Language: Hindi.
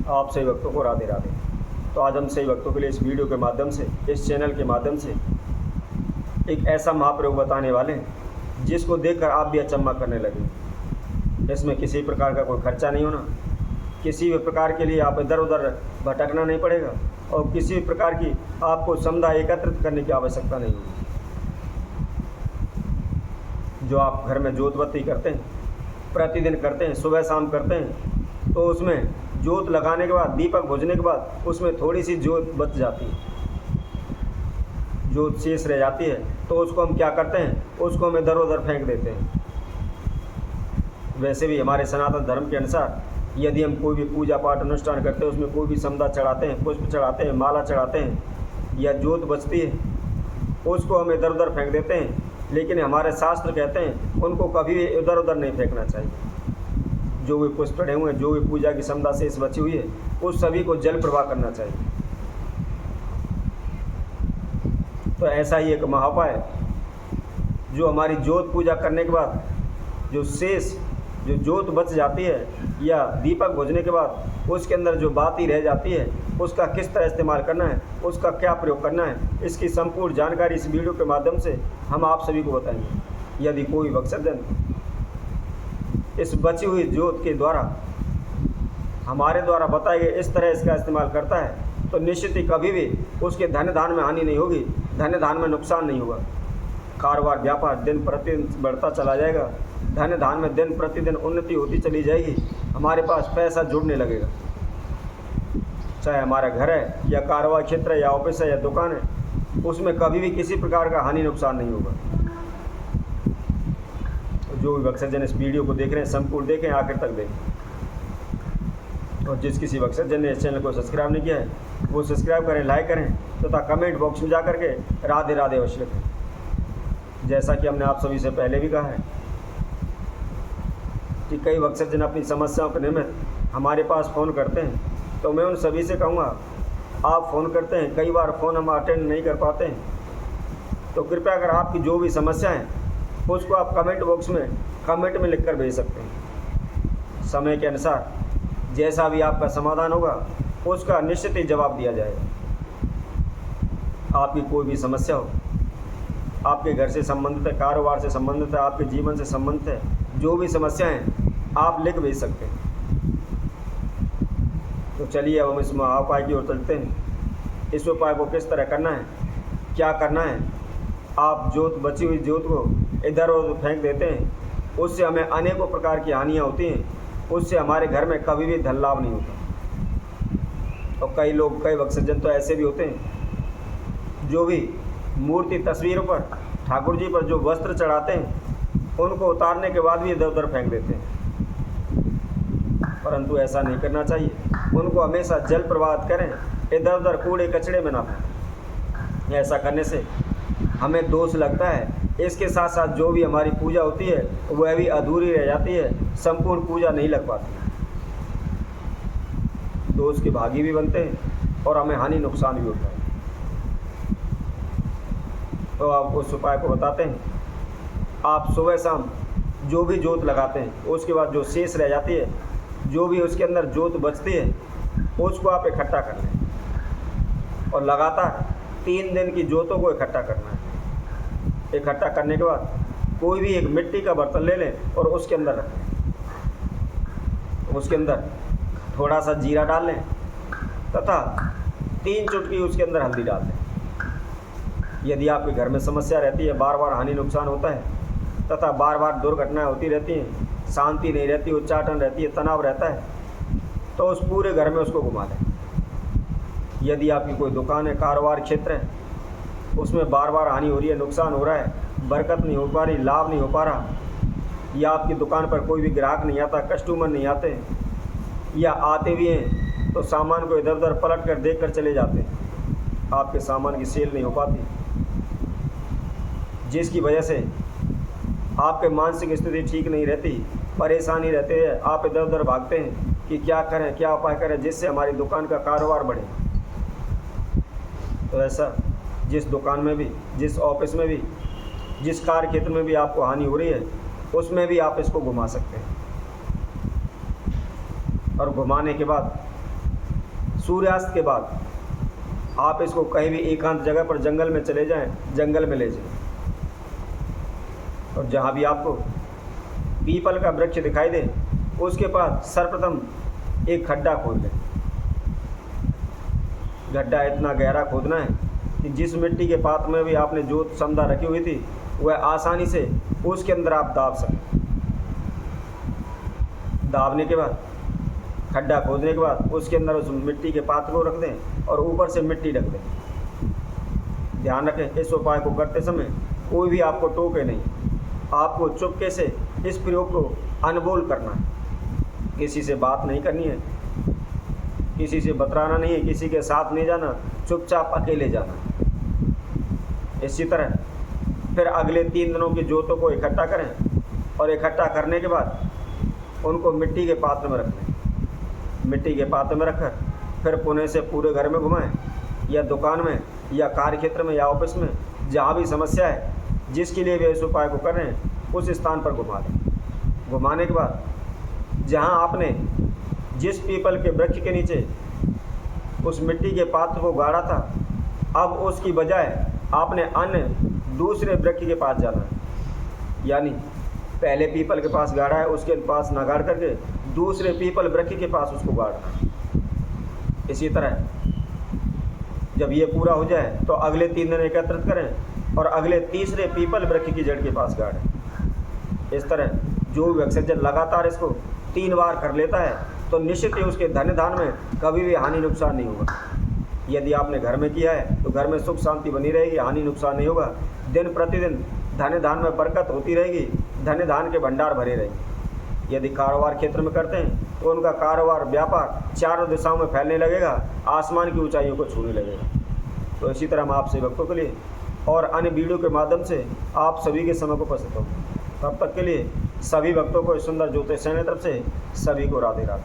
आप सही भक्तों को राधे राधे। तो आज हम सही भक्तों के लिए इस वीडियो के माध्यम से, इस चैनल के माध्यम से एक ऐसा महाप्रयोग बताने वाले हैं जिसको देखकर आप भी अचंभा करने लगेंगे। इसमें किसी प्रकार का कोई खर्चा नहीं होना, किसी भी प्रकार के लिए आप इधर उधर भटकना नहीं पड़ेगा और किसी भी प्रकार की आपको समुदाय एकत्रित करने की आवश्यकता नहीं होगी। जो आप घर में जोत बत्ती करते हैं, प्रतिदिन करते हैं, सुबह शाम करते हैं, तो उसमें जोत लगाने के बाद, दीपक बुझने के बाद उसमें थोड़ी सी जोत बच जाती है, जोत शेष रह जाती है, तो उसको हम क्या करते हैं, उसको हम इधर उधर फेंक देते हैं। वैसे भी हमारे सनातन धर्म के अनुसार यदि हम कोई भी पूजा पाठ अनुष्ठान करते हैं, उसमें कोई भी समुदाय चढ़ाते हैं, पुष्प चढ़ाते हैं, माला चढ़ाते हैं या जोत बचती है, उसको हम इधर उधर फेंक देते हैं। लेकिन हमारे शास्त्र कहते हैं उनको कभी भी इधर उधर नहीं फेंकना चाहिए। जो भी पुष्प चढ़े हुए हैं, जो भी पूजा की समुदाय शेष बची हुई है, उस सभी को जल प्रवाह करना चाहिए। तो ऐसा ही एक महाउपाय जो हमारी जोत पूजा करने के बाद जो शेष जो जोत बच जाती है या दीपक बुझने के बाद उसके अंदर जो बाती रह जाती है, उसका किस तरह इस्तेमाल करना है, उसका क्या प्रयोग करना है, इसकी संपूर्ण जानकारी इस वीडियो के माध्यम से हम आप सभी को बताएंगे। यदि कोई भक्तजन इस बची हुई जोत के द्वारा, हमारे द्वारा बताए गए इस तरह इसका इस्तेमाल करता है, तो निश्चित ही कभी भी उसके धन धान में हानि नहीं होगी, धन धान में नुकसान नहीं होगा। कारोबार व्यापार दिन प्रतिदिन बढ़ता चला जाएगा, धन धान में दिन प्रतिदिन उन्नति होती चली जाएगी, हमारे पास पैसा जुड़ने लगेगा। चाहे हमारा घर है या कारोबार क्षेत्र है या ऑफिस है या दुकान है, उसमें कभी भी किसी प्रकार का हानि नुकसान नहीं होगा। तो जो भी भक्तजन इस वीडियो को देख रहे हैं, संपूर्ण देखें, आखिर तक देखें। और जिस किसी भक्तजन ने इस चैनल को सब्सक्राइब नहीं किया है, वो सब्सक्राइब करें, लाइक करें तथा कमेंट बॉक्स में जा करके राधे राधे अवश्य लिखें। जैसा कि हमने आप सभी से पहले भी कहा है कि कई भक्तजन अपनी समस्याओं के निमित्त हमारे पास फ़ोन करते हैं, तो मैं उन सभी से कहूँगा, आप फ़ोन करते हैं, कई बार फ़ोन हम अटेंड नहीं कर पाते हैं, तो कृपया अगर आपकी जो भी समस्या है उसको आप कमेंट बॉक्स में कमेंट में लिखकर भेज सकते हैं। समय के अनुसार जैसा भी आपका समाधान होगा उसका निश्चित ही जवाब दिया जाएगा। आपकी कोई भी समस्या हो, आपके घर से संबंधित है, कारोबार से संबंधित है, आपके जीवन से संबंधित है, जो भी समस्याएं आप लिख भेज सकते हैं। तो चलिए अब हम इस महाउपाय की ओर चलते हैं। इस उपाय को किस तरह करना है, क्या करना है। आप जोत, बची हुई जोत को इधर उधर फेंक देते हैं, उससे हमें अनेकों प्रकार की हानियाँ होती हैं, उससे हमारे घर में कभी भी धन लाभ नहीं होता। और कई लोग, कई भक्तजन तो ऐसे भी होते हैं जो भी मूर्ति तस्वीरों पर, ठाकुर जी पर जो वस्त्र चढ़ाते हैं, उनको उतारने के बाद भी इधर उधर फेंक देते हैं। परंतु ऐसा नहीं करना चाहिए, उनको हमेशा जल प्रवाहित करें, इधर उधर कूड़े कचड़े में ना फेंकें। ऐसा करने से हमें दोष लगता है, इसके साथ साथ जो भी हमारी पूजा होती है वह भी अधूरी रह जाती है, संपूर्ण पूजा नहीं लग पाती। दोष के भागी भी बनते हैं और हमें हानि नुकसान भी होता है। तो आप उस उपाय को बताते हैं। आप सुबह शाम जो भी जोत लगाते हैं, उसके बाद जो शेष रह जाती है, जो भी उसके अंदर जोत बचती है, उसको आप इकट्ठा कर लें और लगातार 3 दिन की जोतों को इकट्ठा करना है। इकट्ठा करने के बाद कोई भी एक मिट्टी का बर्तन ले लें और उसके अंदर रखें। उसके अंदर थोड़ा सा जीरा डाल लें तथा 3 चुटकी उसके अंदर हल्दी डाल दें। यदि आपके घर में समस्या रहती है, बार बार हानि नुकसान होता है तथा बार बार दुर्घटनाएं होती रहती हैं, शांति नहीं रहती, उच्चाटन रहती है, तनाव रहता है, तो उस पूरे घर में उसको घुमा दें। यदि आपकी कोई दुकान है, कारोबार क्षेत्र है, उसमें बार बार हानि हो रही है, नुकसान हो रहा है, बरकत नहीं हो पा रही, लाभ नहीं हो पा रहा, या आपकी दुकान पर कोई भी ग्राहक नहीं आता, कस्टमर नहीं आते, या आते भी हैं तो सामान को इधर उधर पलट कर देख कर चले जाते हैं, आपके सामान की सेल नहीं हो पाती, जिसकी वजह से आपके मानसिक स्थिति ठीक नहीं रहती, परेशानी रहती है, आप इधर उधर भागते हैं कि क्या करें, क्या उपाय करें जिससे हमारी दुकान का कारोबार बढ़े। तो ऐसा जिस दुकान में भी, जिस ऑफिस में भी, जिस कार्य क्षेत्र में भी आपको हानि हो रही है, उसमें भी आप इसको घुमा सकते हैं। और घुमाने के बाद सूर्यास्त के बाद आप इसको कहीं भी एकांत जगह पर जंगल में चले जाएं, जंगल में ले जाएं, और जहाँ भी आपको पीपल का वृक्ष दिखाई दे उसके पास सर्वप्रथम एक खड्डा खोद लें। गड्ढा इतना गहरा खोदना है कि जिस मिट्टी के पात्र में भी आपने जोत समदा रखी हुई थी वह आसानी से उसके अंदर आप दाब सकें। दाबने के बाद, खड्डा खोदने के बाद उसके अंदर उस मिट्टी के पात्र को रख दें और ऊपर से मिट्टी रख दें। ध्यान रखें, इस उपाय को करते समय कोई भी आपको टोके नहीं, आपको चुपके से इस प्रयोग को अनबोल करना है। किसी से बात नहीं करनी है, किसी से बतराना नहीं है, किसी के साथ नहीं जाना, चुपचाप अकेले जाना। इसी तरह फिर अगले 3 दिनों की जोतों को इकट्ठा करें और इकट्ठा करने के बाद उनको मिट्टी के पात्र में रख लें। मिट्टी के पात्र में रखकर फिर पुणे से पूरे घर में घुमाएं, या दुकान में या कार्य क्षेत्र में या ऑफिस में, जहाँ भी समस्या है जिसके लिए वे इस उपाय को कर रहे हैं उस स्थान पर घुमा दें। घुमाने के बाद जहाँ आपने जिस पीपल के वृक्ष के नीचे उस मिट्टी के पात्र को गाड़ा था, अब उसकी बजाय आपने अन्य दूसरे वृक्ष के पास जाना है। यानी पहले पीपल के पास गाड़ा है उसके पास ना गाड़ करके दूसरे पीपल वृक्ष के पास उसको गाड़ना है। इसी तरह जब ये पूरा हो जाए तो अगले 3 दिन एकत्रित करें और अगले तीसरे पीपल वृक्ष की जड़ के पास गाड़ें। इस तरह जो व्यक्ति लगातार इसको 3 बार कर लेता है तो निश्चित ही उसके धन धान में कभी भी हानि नुकसान नहीं होगा। यदि आपने घर में किया है तो घर में सुख शांति बनी रहेगी, हानि नुकसान नहीं होगा। दिन प्रतिदिन धन धान में बरकत होती रहेगी, धन धान के भंडार भरे रहेंगे। यदि कारोबार क्षेत्र में करते हैं तो उनका कारोबार व्यापार चारों दिशाओं में फैलने लगेगा, आसमान की ऊंचाइयों को छूने लगेगा। तो इसी तरह हम आपसे भक्तों के लिए और अन्य वीडियो के माध्यम से आप सभी के समय को उपस्थित होंगे। तब तक के लिए सभी भक्तों को इस सुंदर ज्योतिष चैनल तरफ से सभी को राधे राधे।